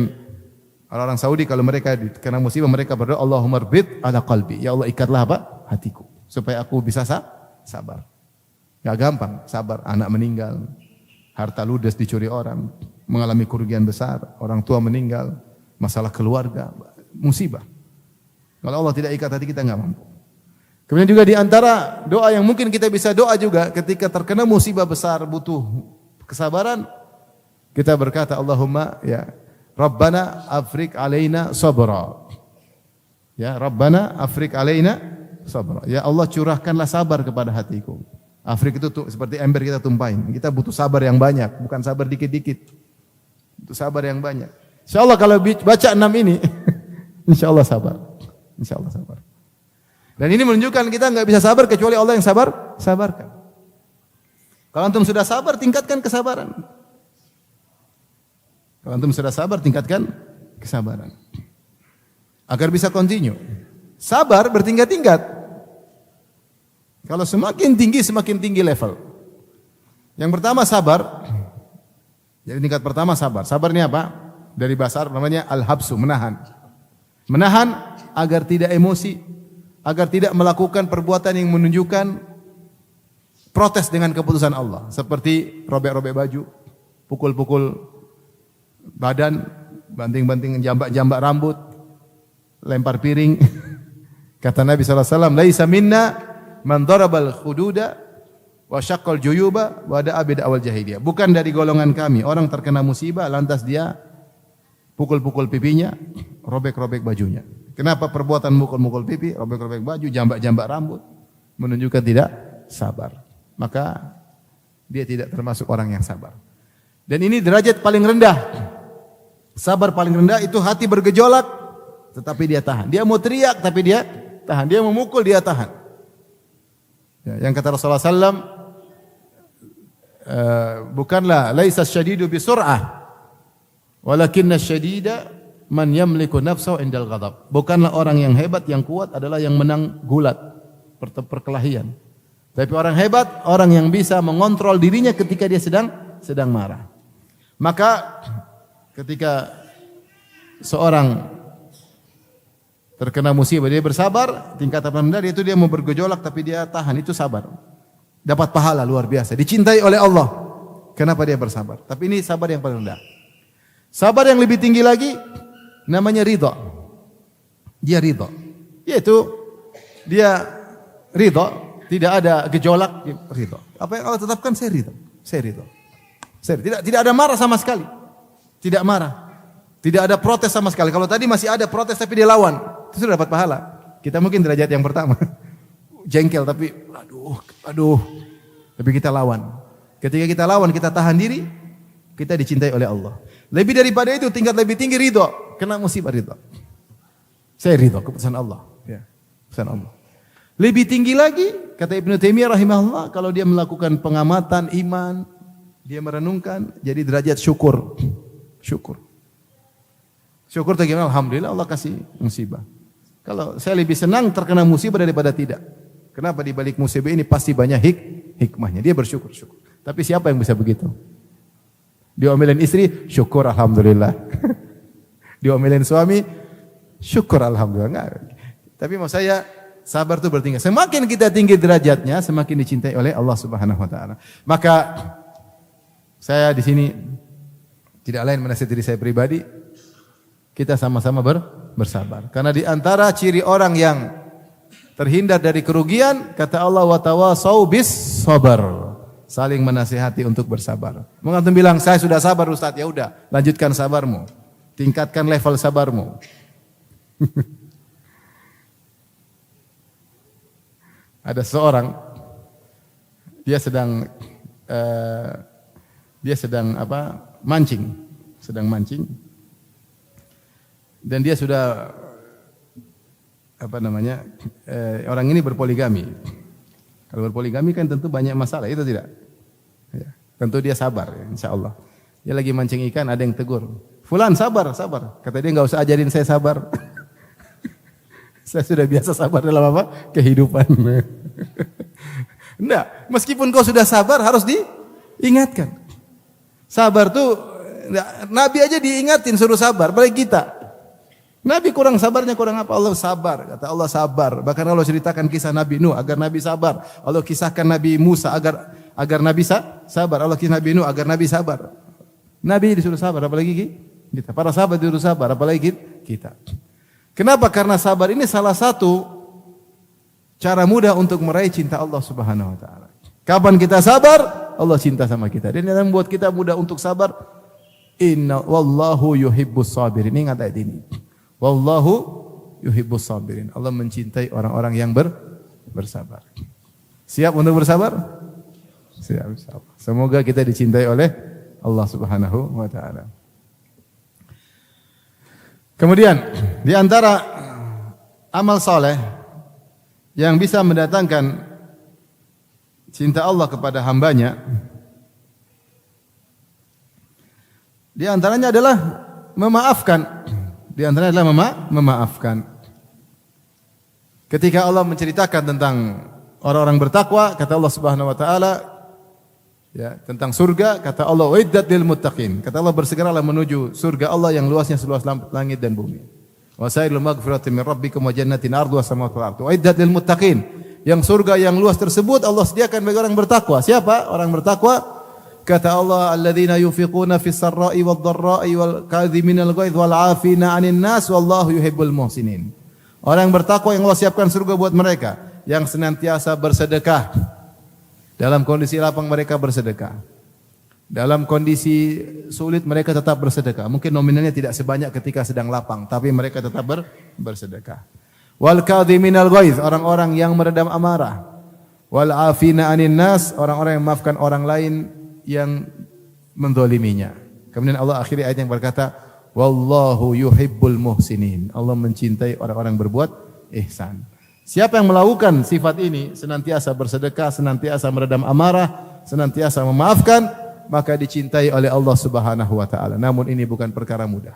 [SPEAKER 1] orang-orang Saudi kalau mereka kena musibah, mereka berdoa, Allahumma rbit ala qalbi. Ya Allah, ikatlah hatiku supaya aku bisa sabar. Enggak gampang sabar, anak meninggal, harta ludes dicuri orang, mengalami kerugian besar, orang tua meninggal, masalah keluarga, musibah. Kalau Allah tidak ikat hati kita enggak mampu. Kemudian juga di antara doa yang mungkin kita bisa doa juga ketika terkena musibah besar butuh kesabaran, kita berkata Allahumma ya Rabbana afrik alaina sabra. Ya Rabbana afrik alaina sabra. Ya Allah, curahkanlah sabar kepada hatiku. Afrik itu seperti ember kita tumpahin. Kita butuh sabar yang banyak, bukan sabar dikit-dikit. Butuh sabar yang banyak. Insyaallah kalau baca 6 ini insyaallah sabar. Insyaallah sabar. Dan ini menunjukkan kita enggak bisa sabar kecuali Allah yang sabarkan. Kalau antum sudah sabar, tingkatkan kesabaran. Kalau antum sudah sabar, tingkatkan kesabaran. Agar bisa continue. Sabar bertingkat-tingkat. Kalau semakin tinggi level. Yang pertama sabar. Jadi tingkat pertama sabar. Sabar ini apa? Dari bahasa Arab namanya al-habsu, menahan. Menahan agar tidak emosi, agar tidak melakukan perbuatan yang menunjukkan protes dengan keputusan Allah. Seperti robek-robek baju, pukul-pukul badan, banting-banting jambak-jambak rambut, lempar piring. Kata Nabi SAW, laisa minna man darabal khududa wa syaqqal juyuba wa da'a bid'awal jahiliyah. Bukan dari golongan kami orang terkena musibah lantas dia pukul-pukul pipinya, robek-robek bajunya. Kenapa perbuatan mukul-mukul pipi, robek-robek baju, jambak-jambak rambut? Menunjukkan tidak sabar. Maka dia tidak termasuk orang yang sabar. Dan ini derajat paling rendah. Sabar paling rendah itu hati bergejolak, tetapi dia tahan. Dia mau teriak, tapi dia tahan. Dia mau mukul, dia tahan. Ya, yang kata Rasulullah SAW, bukanlah laisa syadidu bisur'ah, walakinna syadida man yamliku nafsahu indal ghadab. Bukanlah orang yang hebat, yang kuat adalah yang menang gulat, perkelahian. Tapi orang hebat, orang yang bisa mengontrol dirinya ketika dia sedang marah. Maka ketika seorang terkena musibah, dia bersabar, tingkatan rendah itu dia mau bergejolak tapi dia tahan, itu sabar. Dapat pahala luar biasa, dicintai oleh Allah. Kenapa dia bersabar? Tapi ini sabar yang paling rendah. Sabar yang lebih tinggi lagi namanya ridha. Dia ridha. Yaitu dia ridha, tidak ada gejolak, ridha. Apa yang Allah tetapkan, saya ridha. Saya ridha. Tidak ada marah sama sekali. Tidak marah. Tidak ada protes sama sekali. Kalau tadi masih ada protes tapi dia lawan, itu sudah dapat pahala. Kita mungkin derajat yang pertama. Jengkel tapi aduh. Tapi kita lawan. Ketika kita lawan, kita tahan diri, kita dicintai oleh Allah. Lebih daripada itu, tingkat lebih tinggi ridha. Kena musibah ridha. Saya ridha keputusan Allah. Ya, keputusan Allah. Lebih tinggi lagi, kata Ibnu Taimiyah rahimahullah, kalau dia melakukan pengamatan iman, dia merenungkan, jadi derajat syukur. Syukur. Syukur itu gimana? Alhamdulillah Allah kasih musibah. Kalau saya lebih senang terkena musibah daripada tidak. Kenapa? Di balik musibah ini pasti banyak hikmahnya. Dia bersyukur. Tapi siapa yang bisa begitu? Diomelin istri, syukur alhamdulillah. Diomelin suami, syukur alhamdulillah. Enggak. Tapi mau saya, sabar itu bertingkat. Semakin kita tinggi derajatnya, semakin dicintai oleh Allah Subhanahu wa taala. Maka saya di sini tidak lain menasihati diri saya pribadi, kita sama-sama bersabar. Karena di antara ciri orang yang terhindar dari kerugian, kata Allah, wa tawasau bis sabar. Saling menasihati untuk bersabar. Mengantum bilang, saya sudah sabar Ustaz, ya udah, lanjutkan sabarmu. Tingkatkan level sabarmu. Ada seorang, dia sedang mancing, dan dia sudah orang ini berpoligami. Kalau berpoligami kan tentu banyak masalah, itu tidak? Ya, tentu dia sabar, insya Allah. Dia lagi mancing ikan, ada yang tegur, Fulan sabar. Kata dia, nggak usah ajarin saya sabar. Saya sudah biasa sabar dalam apa? Kehidupan. Enggak, meskipun kau sudah sabar harus diingatkan. Sabar tuh, Nabi aja diingatin suruh sabar, balik kita. Nabi kurang sabarnya, kurang apa? Allah sabar, kata Allah sabar. Bahkan Allah ceritakan kisah Nabi Nuh agar Nabi sabar. Allah kisahkan Nabi Musa agar Nabi sabar. Allah kisah Nabi Nuh agar Nabi sabar. Nabi disuruh sabar, apalagi kita. Para sahabat disuruh sabar, apalagi kita. Kenapa? Karena sabar ini salah satu cara mudah untuk meraih cinta Allah Subhanahu wa taala. Kapan kita sabar, Allah cinta sama kita. Dan yang membuat kita mudah untuk sabar, inna wallahu yuhibbus sabirin. Ingat ayat ini. Wallahu yuhibbus sabirin. Allah mencintai orang-orang yang bersabar. Siap untuk bersabar? Siap, insyaallah. Semoga kita dicintai oleh Allah Subhanahu wa taala. Kemudian di antara amal saleh yang bisa mendatangkan cinta Allah kepada hambanya, di antaranya adalah memaafkan. Di antaranya adalah memaafkan. Ketika Allah menceritakan tentang orang-orang bertakwa, kata Allah Subhanahu wa taala, ya, tentang surga, kata Allah, "Uiddat lil muttaqin." Kata Allah, bersegeralah menuju surga Allah yang luasnya seluas langit dan bumi. Wa sairul maghfirati min rabbikum wa jannatin arduha samawati wal ardu. Uiddat lil muttaqin. Yang surga yang luas tersebut Allah sediakan bagi orang bertakwa. Siapa orang bertakwa? Kata Allah, alladzina yunfiquna fis sarra'i wad dharra'i wal kadhiminal ghaidh wal 'afina 'anil nas wallahu yuhibbul muhsinin. Orang bertakwa yang Allah siapkan surga buat mereka, yang senantiasa bersedekah. Dalam kondisi lapang mereka bersedekah. Dalam kondisi sulit mereka tetap bersedekah. Mungkin nominalnya tidak sebanyak ketika sedang lapang, tapi mereka tetap bersedekah. Wal kadhiminal ghaiz, orang-orang yang meredam amarah. Wal afina 'anil nas, orang-orang yang memaafkan orang lain yang menzaliminya. Kemudian Allah akhiri ayat yang berkata, wallahu yuhibbul muhsinin. Allah mencintai orang-orang berbuat ihsan. Siapa yang melakukan sifat ini, senantiasa bersedekah, senantiasa meredam amarah, senantiasa memaafkan, maka dicintai oleh Allah Subhanahu wa taala. Namun ini bukan perkara mudah.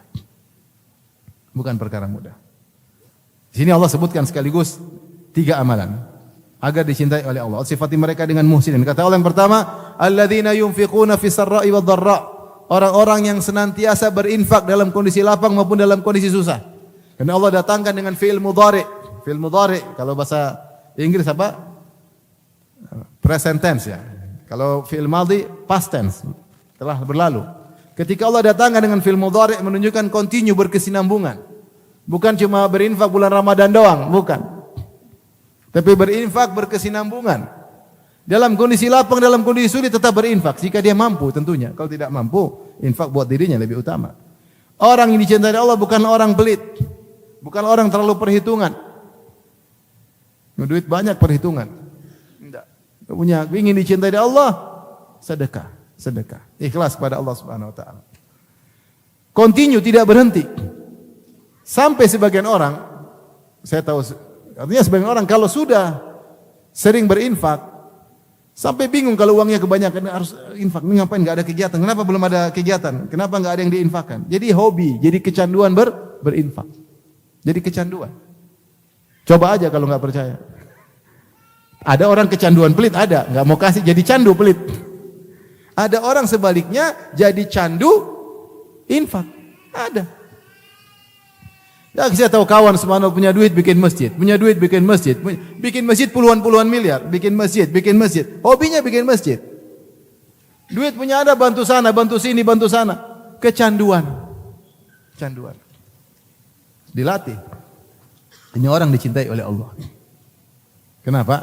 [SPEAKER 1] Bukan perkara mudah. Di sini Allah sebutkan sekaligus 3 amalan agar dicintai oleh Allah. Sifati mereka dengan muhsinin. Kata Allah yang pertama, alladzina yunfiquna fis sarra'i wad dharra. Orang-orang yang senantiasa berinfak dalam kondisi lapang maupun dalam kondisi susah. Karena Allah datangkan dengan fi'il mudhari'. Fi'il mudhari' kalau bahasa Inggris apa? Present tense ya. Kalau fi'il madhi past tense, telah berlalu. Ketika Allah datangkan dengan fi'il mudhari' menunjukkan continue, berkesinambungan. Bukan cuma berinfak bulan Ramadan doang, bukan. Tapi berinfak berkesinambungan. Dalam kondisi lapang, dalam kondisi sulit tetap berinfak jika dia mampu tentunya. Kalau tidak mampu, infak buat dirinya lebih utama. Orang yang dicintai Allah bukanlah orang pelit. Bukanlah orang terlalu perhitungan. Duit banyak perhitungan. Tidak. Punya ingin dicintai Allah, sedekah, sedekah. Ikhlas kepada Allah Subhanahu wa taala. Continue, tidak berhenti. Sampai sebagian orang, saya tahu artinya sebagian orang kalau sudah sering berinfak sampai bingung kalau uangnya kebanyakan harus infak. Ini ngapain enggak ada kegiatan? Kenapa belum ada kegiatan? Kenapa enggak ada yang diinfakkan? Jadi hobi, jadi kecanduan berinfak. Jadi kecanduan. Coba aja kalau enggak percaya. Ada orang kecanduan pelit, ada, enggak mau kasih jadi candu pelit. Ada orang sebaliknya jadi candu infak. Ada. Ya, saya tahu kawan subhanallah punya duit bikin masjid, bikin masjid puluhan miliar, bikin masjid. Hobinya bikin masjid. Duit punya ada, bantu sana, bantu sini, bantu sana. Kecanduan. Canduan. Dilatih. Ini orang dicintai oleh Allah. Kenapa?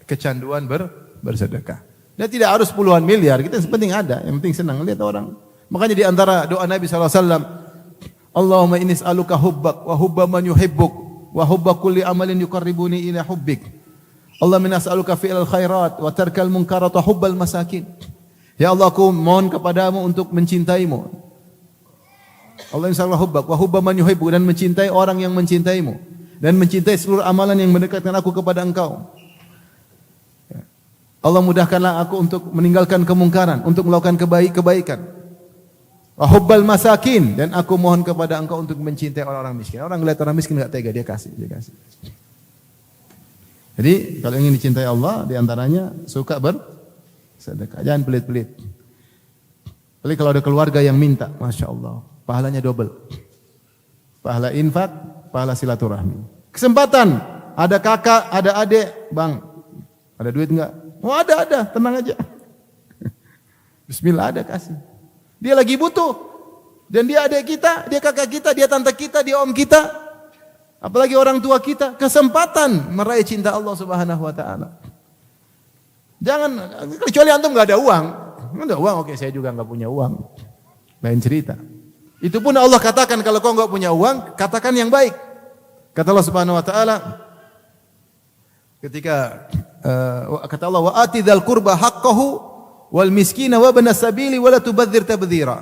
[SPEAKER 1] Kecanduan bersedekah. Dia tidak harus puluhan miliar, kita yang penting ada, yang penting senang lihat orang. Makanya di antara doa Nabi SAW, Allahumma inni as'aluka hubbak wa hubba man yuhibbuk wa hubba kulli amalin yuqarribuni ila hubbik. Allahumma inni as'aluka fi'lal khairat wa tarkal munkarat wa hubbal masakin. Ya Allah, aku mohon kepadamu untuk mencintaimu. Allah insyaallah hubbak wa hubba man yuhibbuk, dan mencintai orang yang mencintaimu dan mencintai seluruh amalan yang mendekatkan aku kepada Engkau. Allah mudahkanlah aku untuk meninggalkan kemungkaran, untuk melakukan kebaikan. Wa hubbal masakin, dan aku mohon kepada Engkau untuk mencintai orang-orang miskin. Orang lihat orang miskin enggak tega, dia kasih. Jadi kalau ingin dicintai Allah, di antaranya suka bersedekah, jangan pelit-pelit. Apalagi kalau ada keluarga yang minta, masya Allah, pahalanya double. Pahala infak, pahala silaturahmi. Kesempatan, ada kakak, ada adik, bang, ada duit enggak? Oh ada, tenang aja. Bismillah, ada, kasih. Dia lagi butuh. Dan dia adik kita, dia kakak kita, dia tante kita, dia om kita. Apalagi orang tua kita. Kesempatan meraih cinta Allah Subhanahu wa taala. Jangan, kecuali antum enggak ada uang. Enggak ada uang, oke, saya juga enggak punya uang. Lain cerita. Itu pun Allah katakan kalau kau enggak punya uang, katakan yang baik. Kata Allah Subhanahu wa taala ketika kata Allah, wa atidal qurba haqqahu wal miskina wa ibnas sabili wa la tubadzir tabdzira.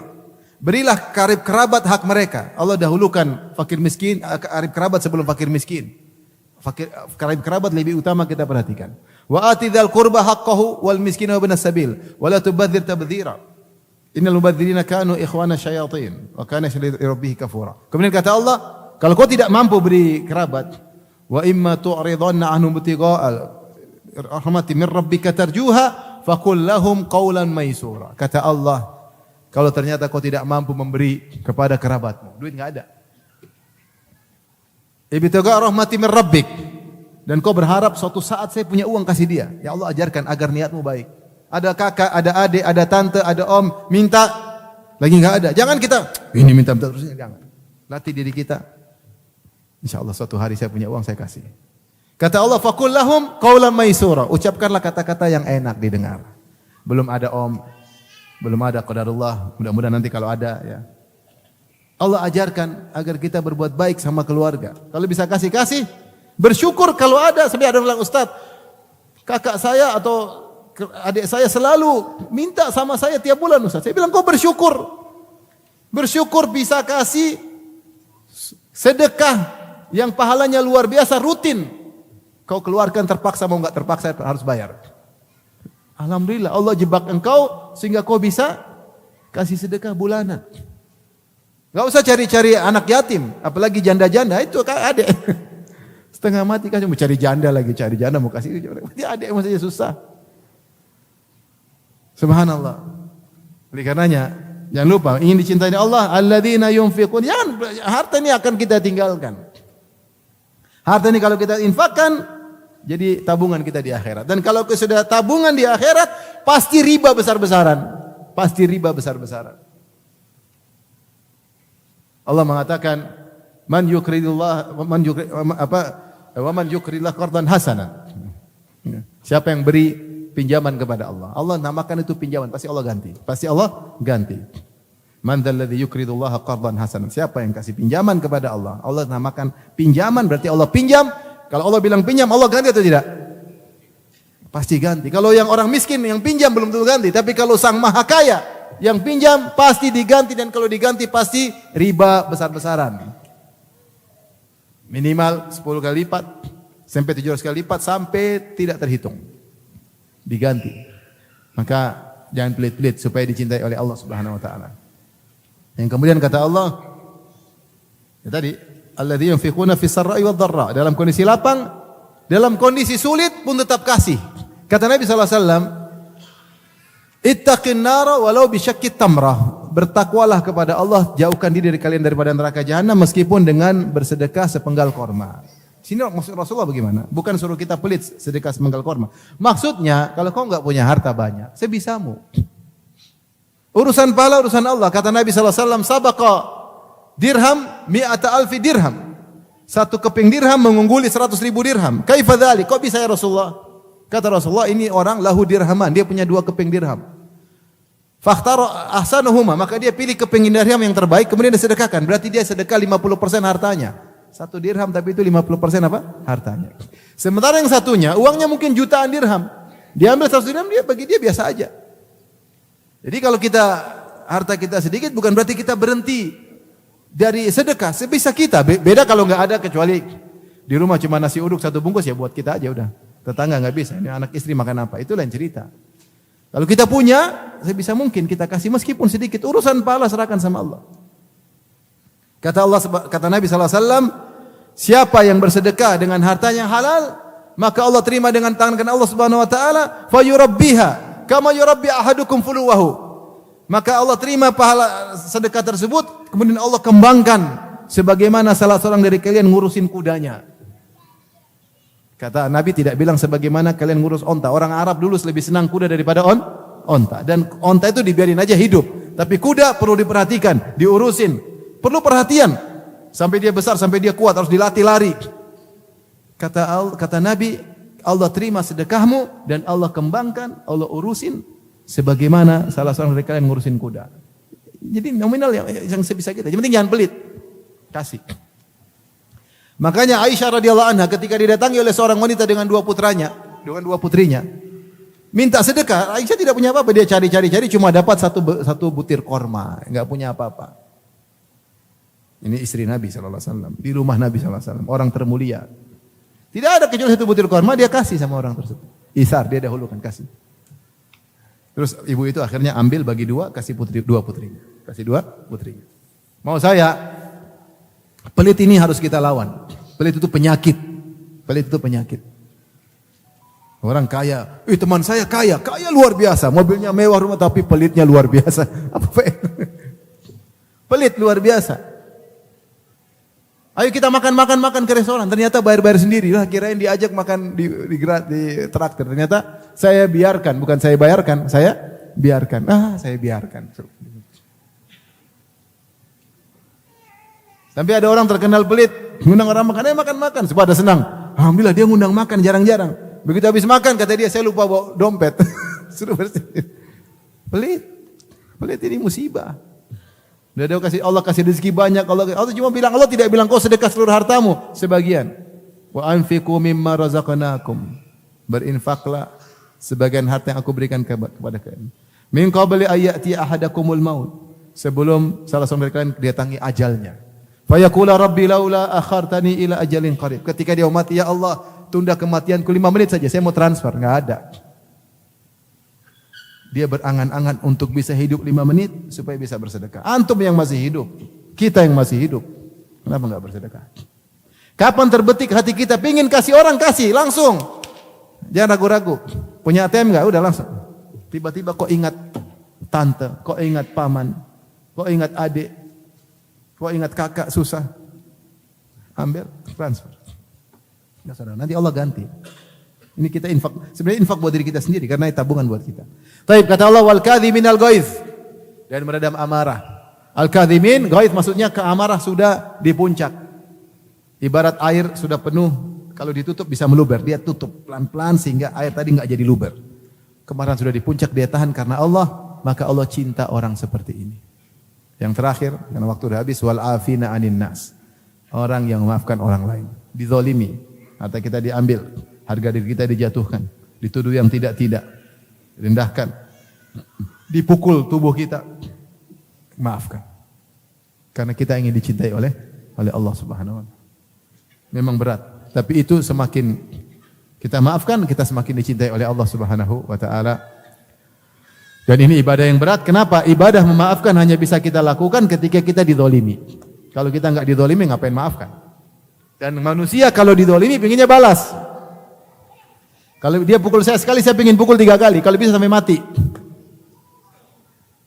[SPEAKER 1] Berilah karib kerabat hak mereka. Allah dahulukan fakir miskin, karib kerabat sebelum fakir miskin. Karib kerabat lebih utama kita perhatikan. Wa atidal qurba haqqahu wal miskina wa ibnas sabil wa la tubadzir tabdzira. Innal mubadzirina kanu ikhwana syayatin wa kana rabbih kafura. Kemudian kata Allah, kalau kau tidak mampu beri kerabat, wa imma tu'ridanna anhum ibtigha'al rahmati min rabbika tarjuha faqul lahum qawlan maysura. Kata Allah, kalau ternyata kau tidak mampu memberi kepada kerabatmu, duit enggak ada. Ibtigha' rahmati min rabbik, dan kau berharap suatu saat saya punya uang kasih dia. Ya Allah, ajarkan agar niatmu baik. Ada kakak, ada adik, ada tante, ada om, minta lagi enggak ada. Jangan kita ini minta terus, jangan. Latih diri kita. Insyaallah suatu hari saya punya uang saya kasih. Kata Allah, faqul lahum qawlan maysura. Ucapkanlah kata-kata yang enak didengar. Belum ada om, Belum ada qadarullah, mudah-mudahan nanti kalau ada ya. Allah ajarkan agar kita berbuat baik sama keluarga. Kalau bisa kasih, bersyukur kalau ada. Sampai ada orang ustaz, kakak saya atau adik saya selalu minta sama saya tiap bulan ustaz. Saya bilang kau bersyukur. Bersyukur bisa kasih sedekah yang pahalanya luar biasa rutin. Kau keluarkan terpaksa mau enggak terpaksa harus bayar. Alhamdulillah Allah jebak engkau sehingga kau bisa kasih sedekah bulanan. Enggak usah cari-cari anak yatim, apalagi janda-janda itu kan adik. Setengah mati kasih mau cari janda lagi, cari janda mau kasih dia adik masih susah. Subhanallah. Oleh karenanya jangan lupa ingin dicintai Allah, alladzina yunfiqun. Jangan harta ini akan kita tinggalkan. Harta ini kalau kita infakkan jadi tabungan kita di akhirat. Dan kalau sudah tabungan di akhirat pasti riba besar-besaran. Pasti riba besar-besaran. Allah mengatakan man yukridillah wa man yukridillah qardan hasanan. Siapa yang beri pinjaman kepada Allah, Allah namakan itu pinjaman, pasti Allah ganti. Pasti Allah ganti. Man dzalladzi yukridullaha qardan hasanan. Siapa yang kasih pinjaman kepada Allah, Allah namakan pinjaman, berarti Allah pinjam. Kalau Allah bilang pinjam, Allah ganti atau tidak? Pasti ganti. Kalau yang orang miskin yang pinjam belum tentu ganti, tapi kalau sang maha kaya yang pinjam pasti diganti, dan kalau diganti pasti riba besar-besaran. Minimal 10 kali lipat sampai 700 kali lipat sampai tidak terhitung. Diganti. Maka jangan pelit-pelit supaya dicintai oleh Allah Subhanahu wa taala. Yang kemudian kata Allah ya tadi, alladzina yunfiquna fis sarra'i wad dharra, dalam kondisi lapang, dalam kondisi sulit pun tetap kasih. Kata Nabi sallallahu alaihi wasallam, ittaqin nara walau bisyaqqit tamrah. Bertakwalah kepada Allah, jauhkan diri dari kalian daripada neraka jahanam meskipun dengan bersedekah sepenggal korma. Sini maksud Rasulullah bagaimana? Bukan suruh kita pelit sedekah sepenggal korma. Maksudnya, kalau kau enggak punya harta banyak, sebisamu. Urusan pahala urusan Allah. Kata Nabi sallallahu alaihi wasallam, sabaqa dirham mi'ata alfi dirham. Satu keping dirham mengungguli 100.000 dirham. Kaifa dzalik? Kok bisa ya Rasulullah? Kata Rasulullah, ini orang lahu dirhaman, dia punya 2 keping dirham. Fakhtara ahsanuhuma, maka dia pilih keping dirham yang terbaik kemudian disedekahkan. Berarti dia sedekah 50% hartanya. 1 dirham tapi itu 50% apa? Hartanya. Sementara yang satunya uangnya mungkin jutaan dirham. Dia ambil 100 dirham, dia bagi dia biasa aja. Jadi kalau harta kita sedikit bukan berarti kita berhenti dari sedekah. Sebisa kita. Beda kalau enggak ada, kecuali di rumah cuma nasi uduk 1 bungkus ya buat kita aja udah. Tetangga enggak bisa. Ini anak istri makan apa? Itu lain cerita. Kalau kita punya, sebisa mungkin kita kasih meskipun sedikit. Urusan pahala serahkan sama Allah. Kata Nabi sallallahu alaihi wasallam, siapa yang bersedekah dengan hartanya halal, maka Allah terima dengan tangan Allah Subhanahu wa taala, fayurabbiha kama yurabbi ahadukum fuluwahu. Maka Allah terima pahala sedekah tersebut, kemudian Allah kembangkan sebagaimana salah seorang dari kalian ngurusin kudanya. Kata Nabi tidak bilang sebagaimana kalian ngurus onta. Orang Arab dulu lebih senang kuda daripada onta. Dan onta itu dibiarin aja hidup. Tapi kuda perlu diperhatikan, diurusin. Perlu perhatian. Sampai dia besar, sampai dia kuat, harus dilatih lari. Kata Nabi, Allah terima sedekahmu dan Allah kembangkan, Allah urusin sebagaimana salah seorang dari kalian ngurusin kuda. Jadi nominal yang sebisa kita. Yang penting jangan pelit. Kasih. Makanya Aisyah radhiyallahu anha ketika didatangi oleh seorang wanita dengan 2 putranya, minta sedekah. Aisyah tidak punya apa-apa, dia cari cuma dapat satu butir korma, enggak punya apa-apa. Ini istri Nabi sallallahu alaihi wasallam, di rumah Nabi sallallahu alaihi wasallam, orang termulia. Tidak ada kecuali 1 butir korma, dia kasih sama orang tersebut. Isar, dia dahulukan kasih. Terus ibu itu akhirnya ambil bagi 2, kasih 2 putrinya. Kasih 2 putrinya. Mau saya, pelit ini harus kita lawan. Pelit itu penyakit. Pelit itu penyakit. Orang kaya, teman saya kaya luar biasa, mobilnya mewah, rumah, tapi pelitnya luar biasa. Apa pelit luar biasa. Ayo kita makan ke restoran, ternyata bayar sendiri. Lah kirain diajak makan di traktir. Ternyata saya biarkan, bukan saya bayarkan, saya biarkan. Saya biarkan. Sampai ada orang terkenal pelit, ngundang orang makan, makan. Pada senang. Alhamdulillah dia ngundang makan jarang-jarang. Begitu habis makan kata dia, saya lupa bawa dompet. Suruh bersih. Pelit. Lihat ini musibah. Allah kasih rezeki banyak. Allah cuma bilang, Allah tidak bilang kau sedekah seluruh hartamu, sebagian. Wa anfiqu mimma razaqnakum. Berinfaklah sebagian harta yang aku berikan kepada kalian. Min qabli ayati ahadakumul maut. Sebelum salah seorang dari kalian datangi ajalnya. Fayaqula rabbi laula akhartani ila ajalin qarib. Ketika dia mati, ya Allah, tunda kematianku 5 menit saja, saya mau transfer. Enggak ada. Dia berangan-angan untuk bisa hidup 5 menit supaya bisa bersedekah. Antum yang masih hidup, kita yang masih hidup, kenapa enggak bersedekah? Kapan terbetik hati kita pingin kasih orang, kasih langsung. Jangan ragu-ragu. Punya ATM enggak? Udah langsung. Tiba-tiba kok ingat tante, kok ingat paman, kok ingat adik, kok ingat kakak susah. Ambil, transfer. Ya, saudara, nanti Allah ganti. Ini kita infak, sebenarnya infak buat diri kita sendiri karena ini tabungan buat kita. Taib, kata Allah, wal kadhiminal ghaiz, dan meredam amarah. Al kadhimin, ghaiz maksudnya keamarah sudah di puncak. Ibarat air sudah penuh, kalau ditutup bisa meluber, dia tutup pelan-pelan sehingga air tadi enggak jadi luber. Kemarahan sudah di puncak, dia tahan karena Allah, maka Allah cinta orang seperti ini. Yang terakhir, karena waktu sudah habis, wal afina anin nas. Orang yang memaafkan orang lain, dizalimi, harta kita diambil, harga diri kita dijatuhkan, dituduh yang tidak-tidak, direndahkan, dipukul tubuh kita, maafkan. Karena kita ingin dicintai oleh Allah Subhanahu wa taala. Memang berat, tapi itu semakin kita maafkan, kita semakin dicintai oleh Allah Subhanahu wa taala. Dan ini ibadah yang berat. Kenapa? Ibadah memaafkan hanya bisa kita lakukan ketika kita dizalimi. Kalau kita enggak dizalimi, ngapain maafkan? Dan manusia kalau dizalimi pengennya balas. Kalau dia pukul saya sekali, saya ingin pukul 3 kali. Kalau bisa sampai mati.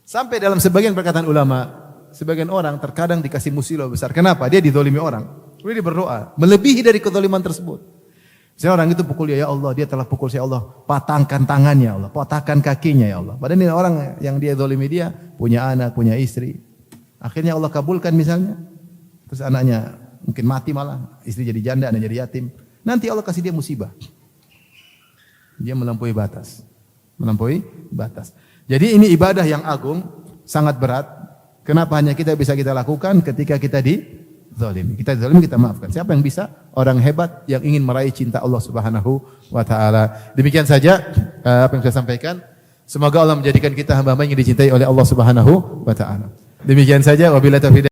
[SPEAKER 1] Sampai dalam sebagian perkataan ulama, sebagian orang terkadang dikasih musibah besar. Kenapa? Dia dizalimi orang. Kemudian dia berdoa, melebihi dari kezaliman tersebut. Misalnya orang itu pukul dia, ya Allah, dia telah pukul saya, Allah, patahkan tangannya, Allah, patahkan kakinya, ya Allah. Padahal ini orang yang dia zalimi dia, punya anak, punya istri. Akhirnya Allah kabulkan misalnya. Terus anaknya mungkin mati malah, istri jadi janda, anak jadi yatim. Nanti Allah kasih dia musibah. Dia melampaui batas. Melampaui batas. Jadi ini ibadah yang agung, sangat berat. Kenapa hanya kita bisa kita lakukan ketika kita dizalimi. Kita dizalimi, kita maafkan. Siapa yang bisa? Orang hebat yang ingin meraih cinta Allah Subhanahu wa taala. Demikian saja apa yang saya sampaikan. Semoga Allah menjadikan kita hamba-hamba yang dicintai oleh Allah Subhanahu wa taala. Demikian saja, wabillahi taufiq.